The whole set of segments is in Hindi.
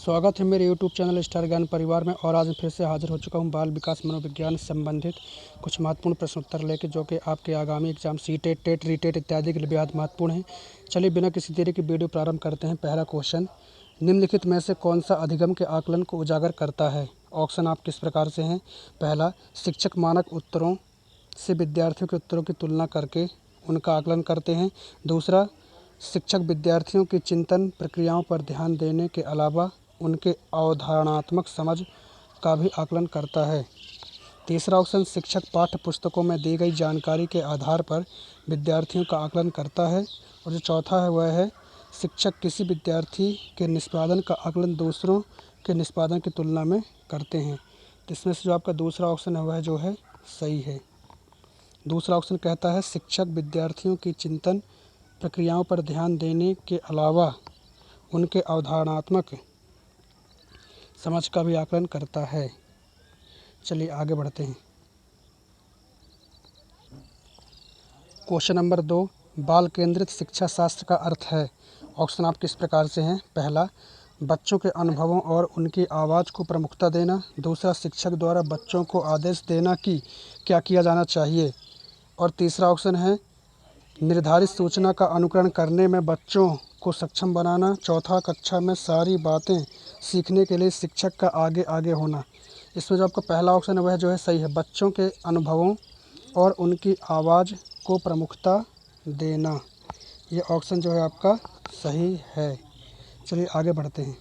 स्वागत है मेरे यूट्यूब चैनल स्टार ज्ञान परिवार में। और आज मैं फिर से हाजिर हो चुका हूं बाल विकास मनोविज्ञान से संबंधित कुछ महत्वपूर्ण प्रश्नोत्तर लेकर, जो कि आपके आगामी एग्जाम सीटेट, टेट, रीटेट इत्यादि के लिए बेहद महत्वपूर्ण है। चलिए बिना किसी देरी की वीडियो प्रारंभ करते हैं। पहला क्वेश्चन, निम्नलिखित में से कौन सा अधिगम के आकलन को उजागर करता है? ऑप्शन आप किस प्रकार से हैं। पहला, शिक्षक मानक उत्तरों से विद्यार्थियों के उत्तरों की तुलना करके उनका आकलन करते हैं। दूसरा, शिक्षक विद्यार्थियों की चिंतन प्रक्रियाओं पर ध्यान देने के अलावा उनके अवधारणात्मक समझ का भी आकलन करता है। तीसरा ऑप्शन, शिक्षक पाठ्य पुस्तकों में दी गई जानकारी के आधार पर विद्यार्थियों का आकलन करता है। और जो चौथा है वह है, शिक्षक किसी विद्यार्थी के निष्पादन का आकलन दूसरों के निष्पादन की तुलना में करते हैं। तो इसमें से जो आपका दूसरा ऑप्शन है वह जो है सही है। दूसरा ऑप्शन कहता है शिक्षक विद्यार्थियों की चिंतन प्रक्रियाओं पर ध्यान देने के अलावा उनके अवधारणात्मक समझ का भी आकलन करता है। चलिए आगे बढ़ते हैं। क्वेश्चन नंबर 2, बाल केंद्रित शिक्षा शास्त्र का अर्थ है। ऑप्शन आप किस प्रकार से हैं। पहला, बच्चों के अनुभवों और उनकी आवाज़ को प्रमुखता देना। दूसरा, शिक्षक द्वारा बच्चों को आदेश देना कि क्या किया जाना चाहिए। और तीसरा ऑप्शन है, निर्धारित सूचना का अनुकरण करने में बच्चों को सक्षम बनाना। चौथा, कक्षा में सारी बातें सीखने के लिए शिक्षक का आगे आगे होना। इसमें जो आपका पहला ऑप्शन है वह जो है सही है, बच्चों के अनुभवों और उनकी आवाज़ को प्रमुखता देना। ये ऑप्शन जो है आपका सही है। चलिए आगे बढ़ते हैं।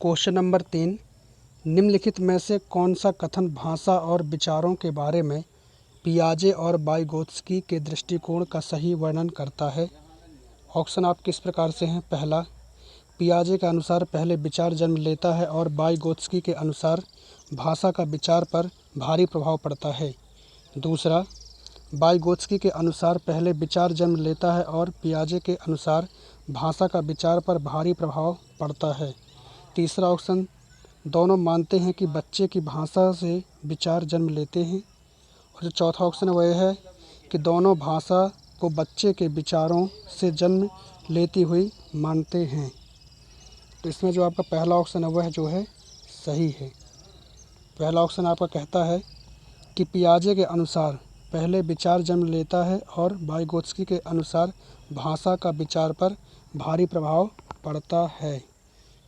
क्वेश्चन नंबर 3, निम्नलिखित में से कौन सा कथन भाषा और विचारों के बारे में पियाजे और वाइगोत्स्की के दृष्टिकोण का सही वर्णन करता है? ऑप्शन आप किस प्रकार से हैं। पहला, पियाजे के अनुसार पहले विचार जन्म लेता है और वाइगोत्स्की के अनुसार भाषा का विचार पर भारी प्रभाव पड़ता है। दूसरा, वाइगोत्स्की के अनुसार पहले विचार जन्म लेता है और पियाजे के अनुसार भाषा का विचार पर भारी प्रभाव पड़ता है। तीसरा ऑप्शन, दोनों मानते हैं कि बच्चे की भाषा से विचार जन्म लेते हैं। और जो चौथा ऑप्शन है वह है कि दोनों भाषा को बच्चे के विचारों से जन्म लेती हुई मानते हैं। तो इसमें जो आपका पहला ऑप्शन है वह जो है सही है। पहला ऑप्शन आपका कहता है कि पियाजे के अनुसार पहले विचार जन्म लेता है और वाइगोत्स्की के अनुसार भाषा का विचार पर भारी प्रभाव पड़ता है।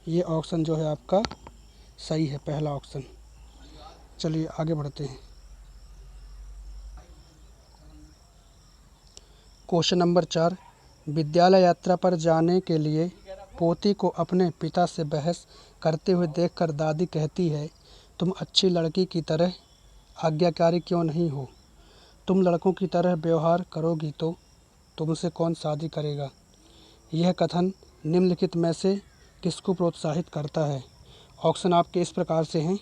ये ऑप्शन जो है आपका सही है, पहला ऑप्शन। चलिए आगे बढ़ते हैं। क्वेश्चन नंबर 4, विद्यालय यात्रा पर जाने के लिए पोती को अपने पिता से बहस करते हुए देखकर दादी कहती है, तुम अच्छी लड़की की तरह आज्ञाकारी क्यों नहीं हो? तुम लड़कों की तरह व्यवहार करोगी तो तुमसे कौन शादी करेगा? यह कथन निम्नलिखित में से किसको प्रोत्साहित करता है? ऑप्शन आपके इस प्रकार से हैं।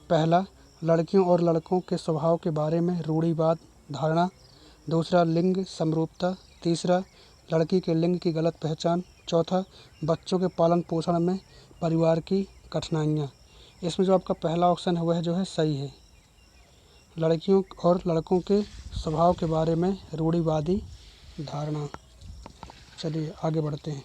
पहला, लड़कियों और लड़कों के स्वभाव के बारे में रूढ़िवाद धारणा। दूसरा, लिंग समरूपता। तीसरा, लड़की के लिंग की गलत पहचान। चौथा, बच्चों के पालन पोषण में परिवार की कठिनाइयाँ। इसमें जो आपका पहला ऑप्शन है वह जो है सही है, लड़कियों और लड़कों के स्वभाव के बारे में रूढ़िवादी धारणा। चलिए आगे बढ़ते हैं।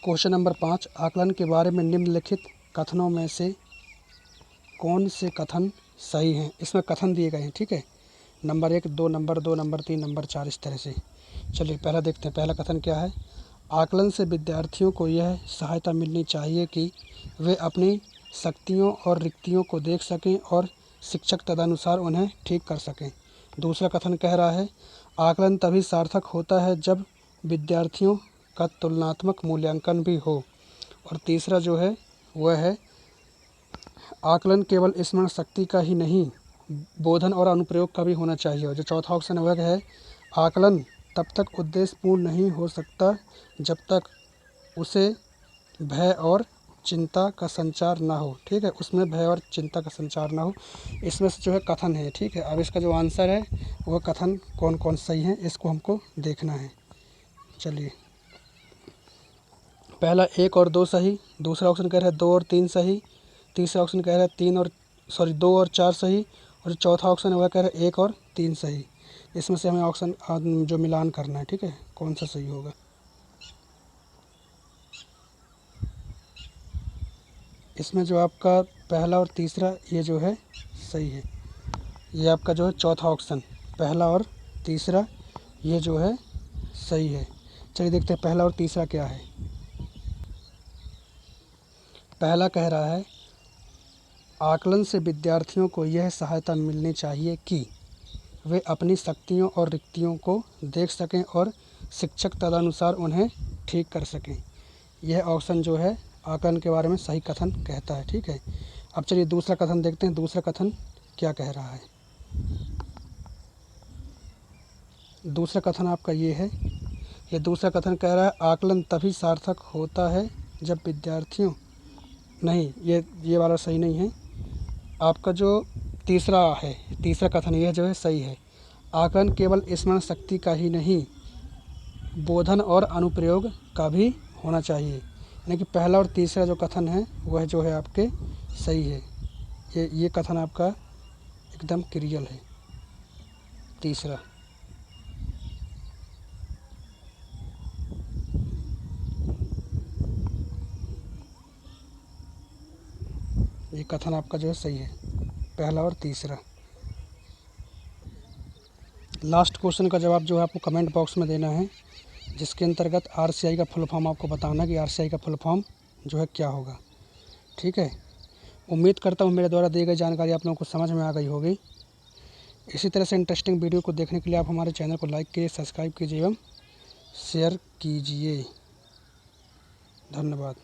क्वेश्चन नंबर 5, आकलन के बारे में निम्नलिखित कथनों में से कौन से कथन सही हैं? इसमें कथन दिए गए हैं, ठीक है। नंबर 1, 2, नंबर 2, नंबर 3, नंबर 4, इस तरह से। चलिए पहला देखते हैं। पहला कथन क्या है? आकलन से विद्यार्थियों को यह सहायता मिलनी चाहिए कि वे अपनी शक्तियों और रिक्तियों को देख सकें और शिक्षक तदनुसार उन्हें ठीक कर सकें। दूसरा कथन कह रहा है, आकलन तभी सार्थक होता है जब विद्यार्थियों का तुलनात्मक मूल्यांकन भी हो। और तीसरा जो है वह है, आकलन केवल स्मरण शक्ति का ही नहीं, बोधन और अनुप्रयोग का भी होना चाहिए। और जो चौथा ऑप्शन है वह है, आकलन तब तक उद्देश्यपूर्ण नहीं हो सकता जब तक उसे भय और चिंता का संचार ना हो, ठीक है, उसमें भय और चिंता का संचार ना हो। इसमें से जो है कथन है, ठीक है। अब इसका जो आंसर है वह कथन कौन कौन सही है इसको हमको देखना है। चलिए, पहला 1 और 2 सही। दूसरा ऑप्शन कह रहा है 2 और 3 सही। तीसरा ऑप्शन कह रहा है 2 और 4 सही, और जो चौथा ऑप्शन है वह कह रहा है 1 और 3 सही। इसमें से हमें ऑप्शन जो मिलान करना है, ठीक है, कौन सा सही होगा। इसमें जो आपका पहला और तीसरा ये जो है सही है। ये आपका जो है चौथा ऑप्शन, पहला और तीसरा, ये जो है सही है। चलिए देखते हैं पहला और तीसरा क्या है। पहला कह रहा है आकलन से विद्यार्थियों को यह सहायता मिलनी चाहिए कि वे अपनी शक्तियों और रिक्तियों को देख सकें और शिक्षक तदनुसार उन्हें ठीक कर सकें। यह ऑप्शन जो है आकलन के बारे में सही कथन कहता है, ठीक है। अब चलिए दूसरा कथन देखते हैं, दूसरा कथन क्या कह रहा है। दूसरा कथन आपका ये है, ये दूसरा कथन कह रहा है आकलन तभी सार्थक होता है जब विद्यार्थियों, नहीं, ये वाला सही नहीं है। आपका जो तीसरा है, तीसरा कथन यह जो है सही है। आकलन केवल स्मरण शक्ति का ही नहीं, बोधन और अनुप्रयोग का भी होना चाहिए। यानी कि पहला और तीसरा जो कथन है वह जो है आपके सही है। ये कथन आपका एकदम क्रियल है, तीसरा। ये कथन आपका जो है सही है, पहला और तीसरा। लास्ट क्वेश्चन का जवाब जो है आपको कमेंट बॉक्स में देना है, जिसके अंतर्गत RCI का फुल फॉर्म आपको बताना है कि RCI का फुल फॉर्म जो है क्या होगा, ठीक है। उम्मीद करता हूँ मेरे द्वारा दी गई जानकारी आप लोगों को समझ में आ गई होगी। इसी तरह से इंटरेस्टिंग वीडियो को देखने के लिए आप हमारे चैनल को लाइक कीजिए, सब्सक्राइब कीजिए एवं शेयर कीजिए। धन्यवाद।